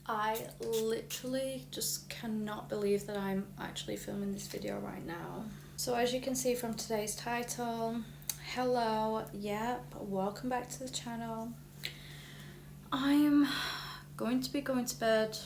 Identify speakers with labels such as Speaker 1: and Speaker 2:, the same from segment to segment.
Speaker 1: I literally just cannot believe that I'm actually filming this video right now. So as you can see from today's title, hello, welcome back to the channel. I'm going to be going to bed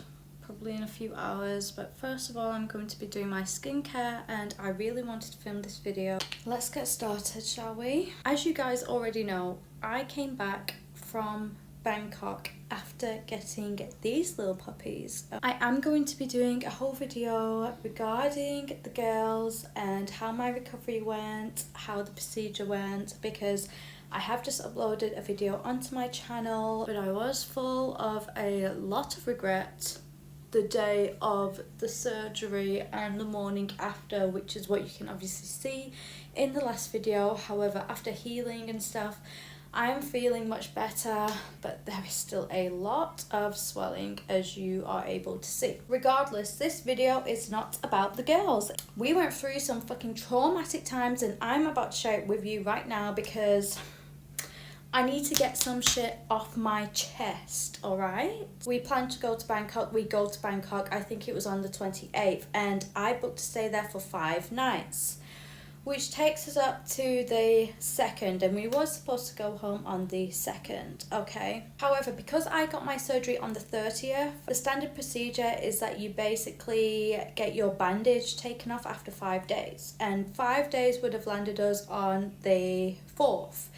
Speaker 1: probably in a few hours, but first of all I'm going to be doing my skincare and I really wanted to film this video. Let's get started, shall we? As you guys already know, I came back from Bangkok after getting these little puppies. I am going to be doing a whole video regarding the girls and how my recovery went, how the procedure went, because I have just uploaded a video onto my channel, but I was full of a lot of regret the day of the surgery and the morning after, which is what you can obviously see in the last video. However, after healing and stuff, I am feeling much better, but there is still a lot of swelling, as you are able to see. Regardless, this video is not about the girls. We went through some fucking traumatic times and I'm about to share it with you right now because I need to get some shit off my chest, alright? We planned to go to Bangkok. We go to Bangkok, I think it was on the 28th, and I booked to stay there for 5 nights. Which takes us up to the 2nd, and we were supposed to go home on the 2nd, okay? However, because I got my surgery on the 30th, the standard procedure is that you basically get your bandage taken off after 5 days. And 5 days would have landed us on the 4th.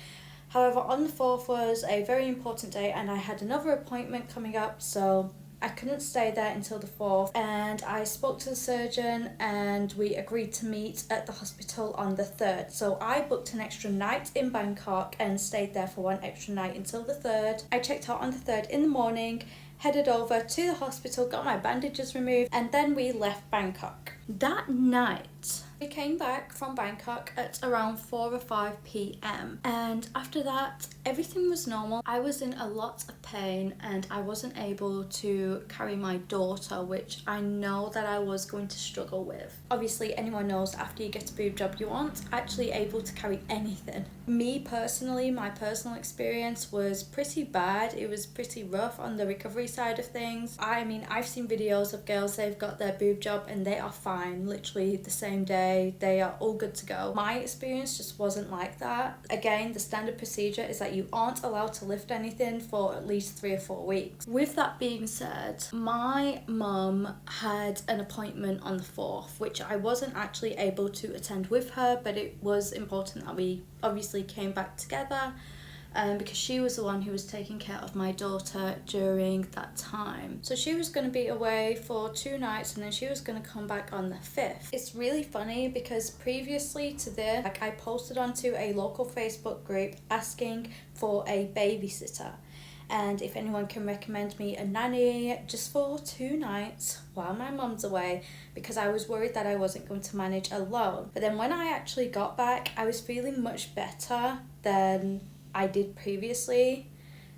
Speaker 1: However, on the 4th was a very important day and I had another appointment coming up, so I couldn't stay there until the 4th, and I spoke to the surgeon and we agreed to meet at the hospital on the 3rd. So I booked an extra night in Bangkok and stayed there for 1 extra night until the 3rd. I checked out on the 3rd in the morning, headed over to the hospital, got my bandages removed, and then we left Bangkok. That night, we came back from Bangkok at around 4 or 5 p.m. and after that, everything was normal. I was in a lot of pain and I wasn't able to carry my daughter, which I know that I was going to struggle with. Obviously, anyone knows after you get a boob job, you aren't actually able to carry anything. Me personally, my personal experience was pretty bad. It was pretty rough on the recovery side of things. I mean, I've seen videos of girls, they've got their boob job and they are fine, literally the same day. They are all good to go. My experience just wasn't like that. Again, the standard procedure is that you aren't allowed to lift anything for at least 3 or 4 weeks. With that being said, my mum had an appointment on the 4th, which I wasn't actually able to attend with her, but it was important that we obviously came back together. Because she was the one who was taking care of my daughter during that time. So she was going to be away for 2 nights and then she was going to come back on the 5th. It's really funny because previously to this, I posted onto a local Facebook group asking for a babysitter. And if anyone can recommend me a nanny just for 2 nights while my mum's away, because I was worried that I wasn't going to manage alone. But then when I actually got back, I was feeling much better than I did previously,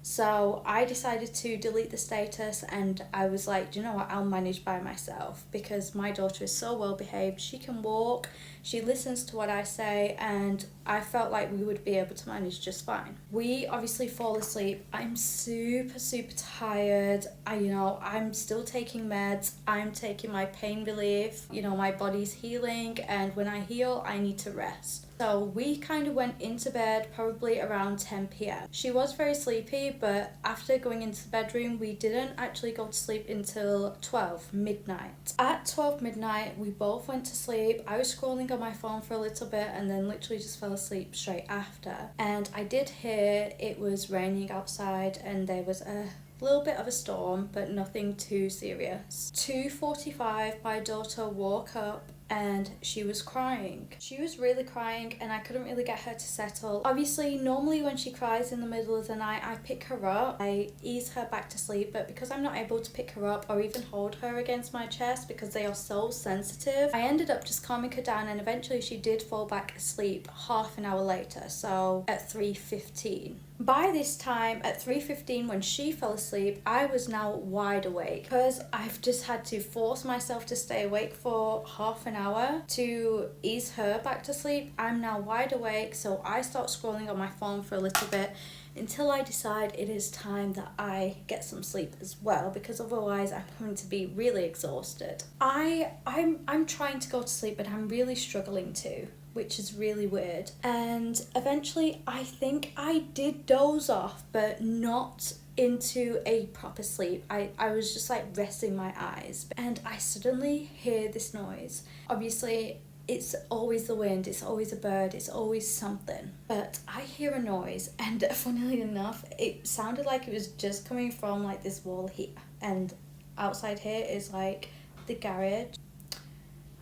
Speaker 1: so I decided to delete the status and I was like, do you know what, I'll manage by myself because my daughter is so well behaved. She can walk, she listens to what I say, and I felt like we would be able to manage just fine. We obviously fall asleep. I'm super tired. I'm still taking meds. I'm taking my pain relief. My body's healing, and when I heal, I need to rest. So we kind of went into bed probably around 10 p.m. She was very sleepy, but after going into the bedroom, we didn't actually go to sleep until 12 midnight. At 12 midnight, we both went to sleep. I was scrolling on my phone for a little bit and then literally just fell asleep straight after. And I did hear it was raining outside and there was a little bit of a storm, but nothing too serious. 2:45, my daughter woke up and she was crying. She was really crying and I couldn't really get her to settle. Obviously, normally when she cries in the middle of the night, I pick her up, I ease her back to sleep, but because I'm not able to pick her up or even hold her against my chest because they are so sensitive, I ended up just calming her down and eventually she did fall back asleep half an hour later, so at 3:15. By this time, at 3:15, when she fell asleep, I was now wide awake because I've just had to force myself to stay awake for half an hour to ease her back to sleep. I'm now wide awake, so I start scrolling on my phone for a little bit until I decide it is time that I get some sleep as well, because otherwise I'm going to be really exhausted. I'm trying to go to sleep, but I'm really struggling to, which is really weird. And eventually I think I did doze off, but not into a proper sleep. I was just like resting my eyes, and I suddenly hear this noise. Obviously it's always the wind, it's always a bird, it's always something, but I hear a noise, and funnily enough it sounded like it was just coming from like this wall here, and outside here is like the garage.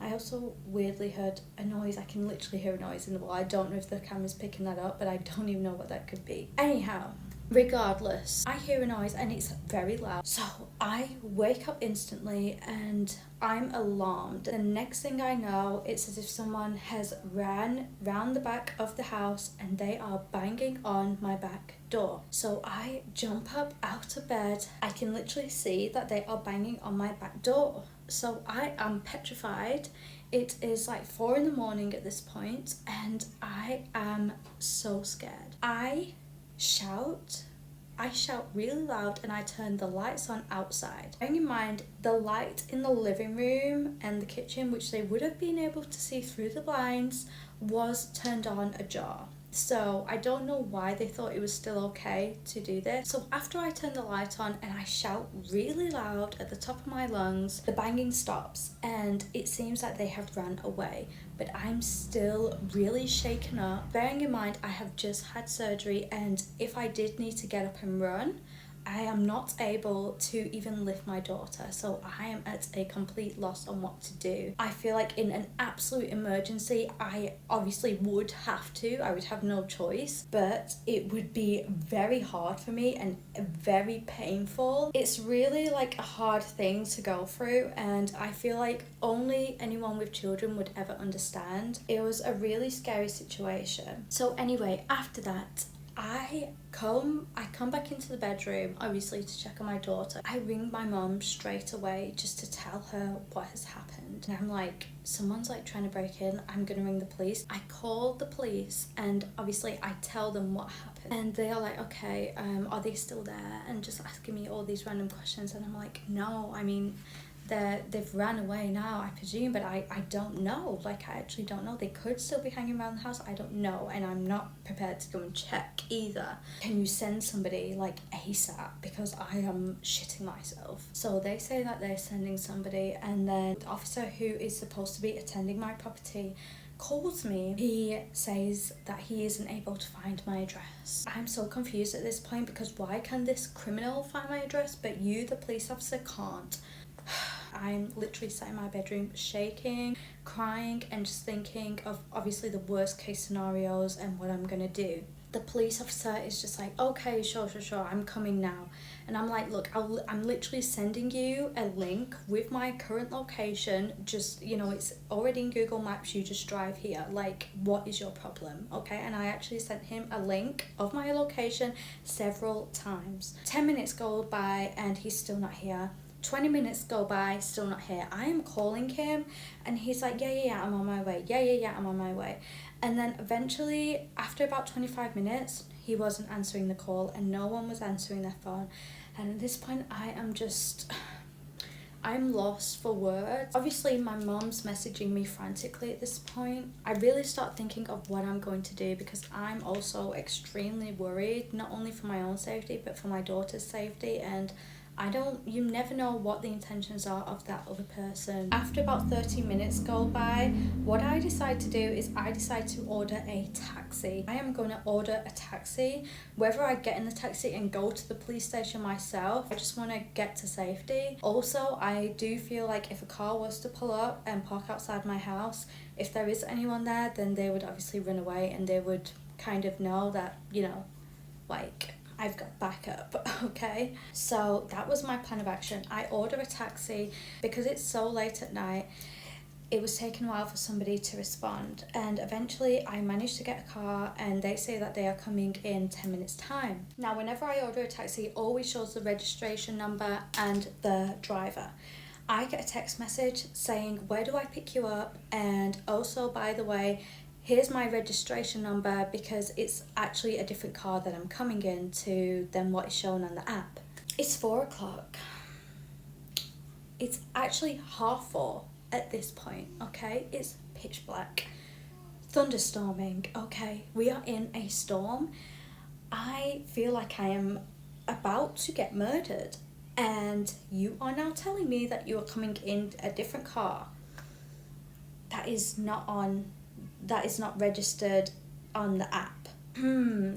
Speaker 1: I also weirdly heard a noise. I can literally hear a noise in the wall. I don't know if the camera's picking that up, but I don't even know what that could be. Anyhow, regardless, I hear a noise and it's very loud. So I wake up instantly and I'm alarmed. The next thing I know, it's as if someone has ran round the back of the house and they are banging on my back door. So I jump up out of bed. I can literally see that they are banging on my back door. So I am petrified. It is like 4 a.m. at this point, and I am so scared. I shout really loud, and I turn the lights on outside. Bearing in mind, the light in the living room and the kitchen, which they would have been able to see through the blinds, was turned on ajar. So I don't know why they thought it was still okay to do this. So after I turn the light on and I shout really loud at the top of my lungs, the banging stops and it seems like they have run away. But I'm still really shaken up. Bearing in mind, I have just had surgery, and if I did need to get up and run, I am not able to even lift my daughter, so I am at a complete loss on what to do. I feel like in an absolute emergency, I obviously would have to, I would have no choice, but it would be very hard for me and very painful. It's really like a hard thing to go through, and I feel like only anyone with children would ever understand. It was a really scary situation. So anyway, after that, I come back into the bedroom, obviously to check on my daughter. I ring my mum straight away just to tell her what has happened. And I'm like, someone's like trying to break in, I'm gonna ring the police. I call the police and obviously I tell them what happened. And they are like, okay, are they still there? And just asking me all these random questions. And I'm like, no, I mean, they've ran away now, I presume, but I don't know. Like, I actually don't know. They could still be hanging around the house. I don't know, and I'm not prepared to go and check either. Can you send somebody like ASAP, because I am shitting myself? So they say that they're sending somebody, and then the officer who is supposed to be attending my property calls me. He says that he isn't able to find my address. I'm so confused at this point, because why can this criminal find my address but you, the police officer, can't? I'm literally sat in my bedroom shaking, crying, and just thinking of obviously the worst case scenarios and what I'm gonna do. The police officer is just like, okay, sure, I'm coming now. And I'm like, look, I'm literally sending you a link with my current location. Just, you know, it's already in Google Maps, you just drive here. Like, what is your problem? Okay, and I actually sent him a link of my location several times. 10 minutes go by and he's still not here. 20 minutes go by, still not here. I am calling him and he's like, yeah, I'm on my way. Yeah, I'm on my way. And then eventually, after about 25 minutes, he wasn't answering the call and no one was answering their phone. And at this point, I'm lost for words. Obviously, my mom's messaging me frantically at this point. I really start thinking of what I'm going to do, because I'm also extremely worried, not only for my own safety, but for my daughter's safety. And you never know what the intentions are of that other person. After about 30 minutes go by, what I decide to do is I decide to order a taxi. I am going to order a taxi. Whether I get in the taxi and go to the police station myself, I just want to get to safety. Also, I do feel like if a car was to pull up and park outside my house, if there is anyone there, then they would obviously run away and they would kind of know that, you know, like, I've got backup, okay? So that was my plan of action. I order a taxi. Because it's so late at night, it was taking a while for somebody to respond, and eventually I managed to get a car and they say that they are coming in 10 minutes time. Now, whenever I order a taxi, it always shows the registration number and the driver. I get a text message saying, where do I pick you up? And also, by the way, here's my registration number because it's actually a different car that I'm coming in to than what is shown on the app. It's 4 o'clock. It's actually 4:30 at this point, okay? It's pitch black. Thunderstorming, okay? We are in a storm. I feel like I am about to get murdered, and you are now telling me that you are coming in a different car that is not registered on the app.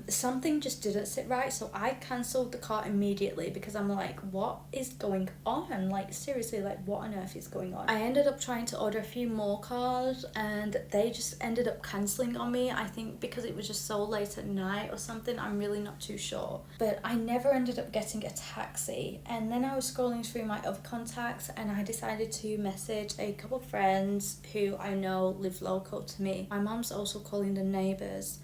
Speaker 1: Something just didn't sit right, so I cancelled the car immediately because I'm like, what is going on? Like, seriously, like, what on earth is going on? I ended up trying to order a few more cars and they just ended up cancelling on me. I think because it was just so late at night or something, I'm really not too sure. But I never ended up getting a taxi, and then I was scrolling through my other contacts and I decided to message a couple of friends who I know live local to me. My mom's also calling the neighbours.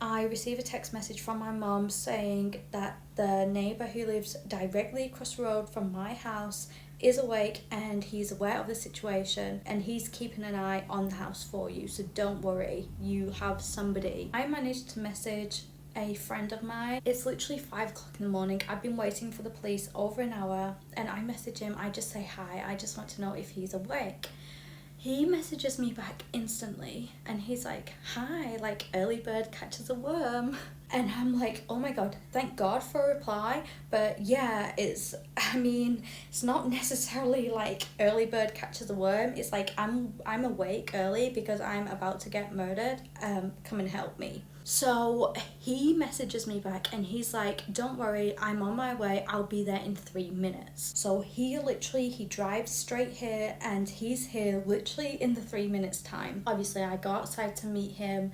Speaker 1: I received a text message from my mom saying that the neighbour who lives directly across the road from my house is awake and he's aware of the situation and he's keeping an eye on the house for you, so don't worry, you have somebody. I managed to message a friend of mine. It's literally 5 o'clock in the morning. I've been waiting for the police over an hour, and I message him. I just say hi, I just want to know if he's awake. He messages me back instantly and he's like, hi, like, early bird catches a worm. And I'm like, oh my god, thank God for a reply. But yeah, it's not necessarily like early bird catches a worm. It's like I'm awake early because I'm about to get murdered. Come and help me. So he messages me back and he's like, don't worry, I'm on my way, I'll be there in 3 minutes. So he drives straight here and he's here literally in the 3 minutes time. Obviously I go outside to meet him,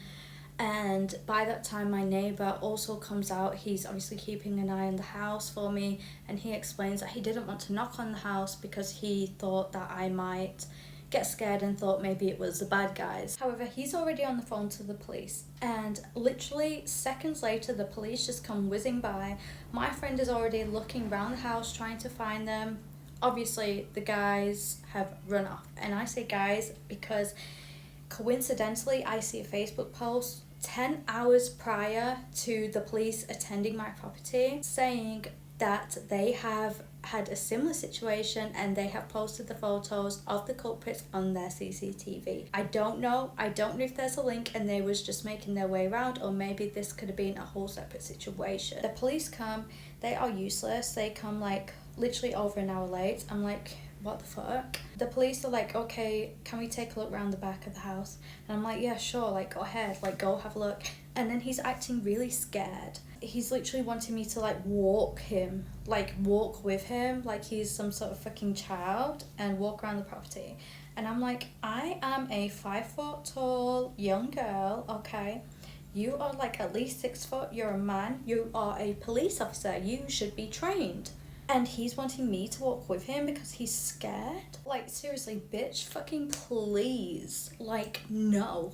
Speaker 1: and by that time my neighbour also comes out. He's obviously keeping an eye on the house for me, and he explains that he didn't want to knock on the house because he thought that I might get scared and thought maybe it was the bad guys. However, he's already on the phone to the police, and literally seconds later the police just come whizzing by. My friend is already looking around the house trying to find them. Obviously the guys have run off, and I say guys because coincidentally I see a Facebook post 10 hours prior to the police attending my property saying that they have had a similar situation and they have posted the photos of the culprits on their CCTV. I don't know if there's a link and they was just making their way around, or maybe this could have been a whole separate situation. The police come, they are useless. They come like literally over an hour late. I'm like, what the fuck? The police are like, okay, can we take a look around the back of the house? And I'm like, yeah, sure, like, go ahead, like, go have a look. And then he's acting really scared. He's literally wanting me to like walk with him like he's some sort of fucking child and walk around the property. And I'm like, I am a 5 foot tall young girl, okay? You are like at least 6 foot, you're a man, you are a police officer, you should be trained. And he's wanting me to walk with him because he's scared? Like, seriously, bitch, fucking please. Like, no.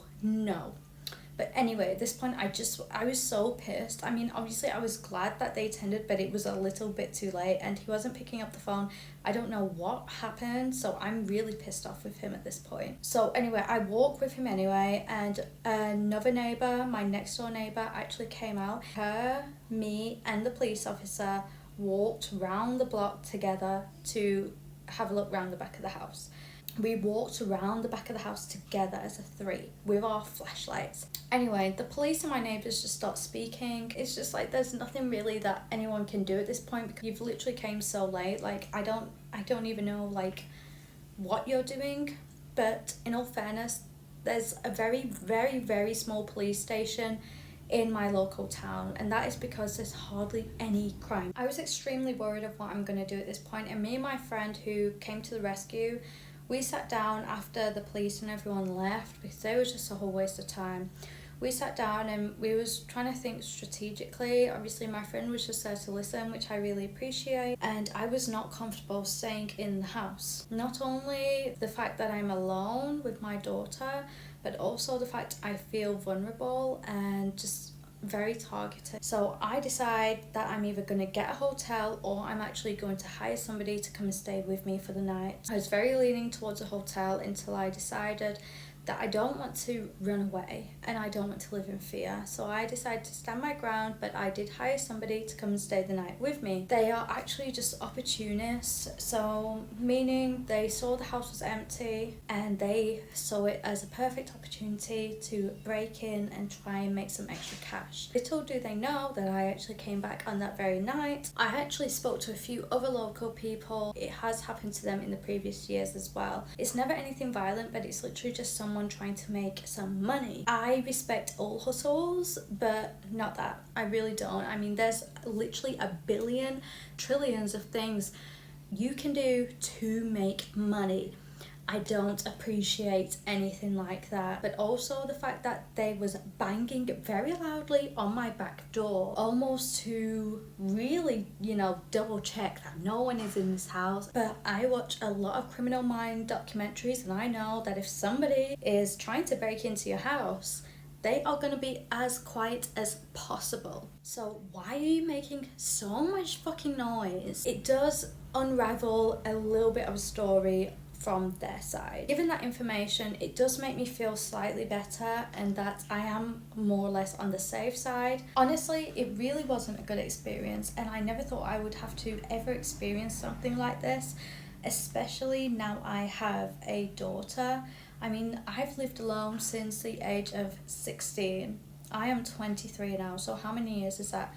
Speaker 1: But anyway, at this point, I was so pissed. I mean, obviously, I was glad that they attended, but it was a little bit too late, and he wasn't picking up the phone. I don't know what happened, so I'm really pissed off with him at this point. So anyway, I walk with him anyway, and another neighbour, my next door neighbour, actually came out. Her, me, and the police officer walked round the block together to have a look round the back of the house. We walked around the back of the house together as a 3 with our flashlights. Anyway, the police and my neighbours just stopped speaking. It's just like there's nothing really that anyone can do at this point because you've literally came so late. Like, I don't even know like what you're doing. But in all fairness, there's a very, very, very small police station in my local town, and that is because there's hardly any crime. I was extremely worried of what I'm going to do at this point, and me and my friend who came to the rescue, we sat down after the police and everyone left because it was just a whole waste of time. We sat down and we was trying to think strategically. Obviously my friend was just there to listen, which I really appreciate, and I was not comfortable staying in the house. Not only the fact that I'm alone with my daughter, but also the fact I feel vulnerable and just very targeted. So I decide that I'm either going to get a hotel or I'm actually going to hire somebody to come and stay with me for the night. I was very leaning towards a hotel until I decided that I don't want to run away and I don't want to live in fear. So I decided to stand my ground, but I did hire somebody to come and stay the night with me. They are actually just opportunists, so meaning they saw the house was empty and they saw it as a perfect opportunity to break in and try and make some extra cash. Little do they know that I actually came back on that very night. I actually spoke to a few other local people. It has happened to them in the previous years as well. It's never anything violent, but it's literally just someone trying to make some money. I respect all hustles, but not that. I really don't. I mean, there's literally a billion trillions of things you can do to make money. I don't appreciate anything like that. But also the fact that they was banging very loudly on my back door, almost to really, double check that no one is in this house. But I watch a lot of Criminal Mind documentaries, and I know that if somebody is trying to break into your house, they are going to be as quiet as possible. So why are you making so much fucking noise? It does unravel a little bit of a story from their side. Given that information, it does make me feel slightly better and that I am more or less on the safe side. Honestly, it really wasn't a good experience, and I never thought I would have to ever experience something like this, especially now I have a daughter. I mean, I've lived alone since the age of 16. I am 23 now, so how many years is that?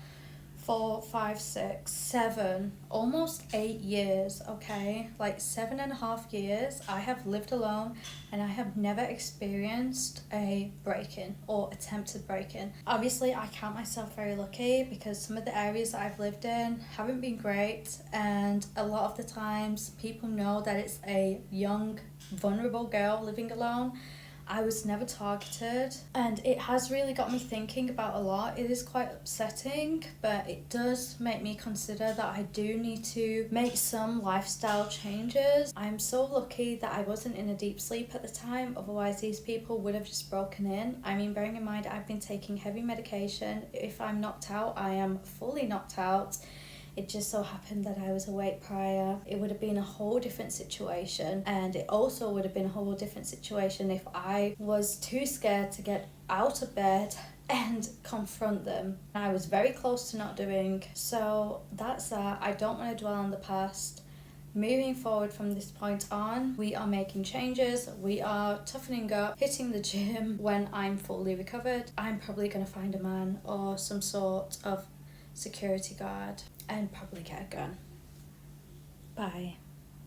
Speaker 1: 4, 5, 6, 7, almost 8 years, okay? Like 7.5 years I have lived alone, and I have never experienced a break-in or attempted break-in. Obviously, I count myself very lucky because some of the areas that I've lived in haven't been great, and a lot of the times people know that it's a young, vulnerable girl living alone. I was never targeted, and it has really got me thinking about a lot. It is quite upsetting, but it does make me consider that I do need to make some lifestyle changes. I'm so lucky that I wasn't in a deep sleep at the time, otherwise these people would have just broken in. I mean, bearing in mind I've been taking heavy medication. If I'm knocked out, I am fully knocked out. It just so happened that I was awake prior. It would have been a whole different situation, and it also would have been a whole different situation if I was too scared to get out of bed and confront them. I was very close to not doing. So that's that. I don't want to dwell on the past. Moving forward from this point on, we are making changes. We are toughening up, hitting the gym. When I'm fully recovered, I'm probably going to find a man or some sort of security guard and probably get a gun. Bye.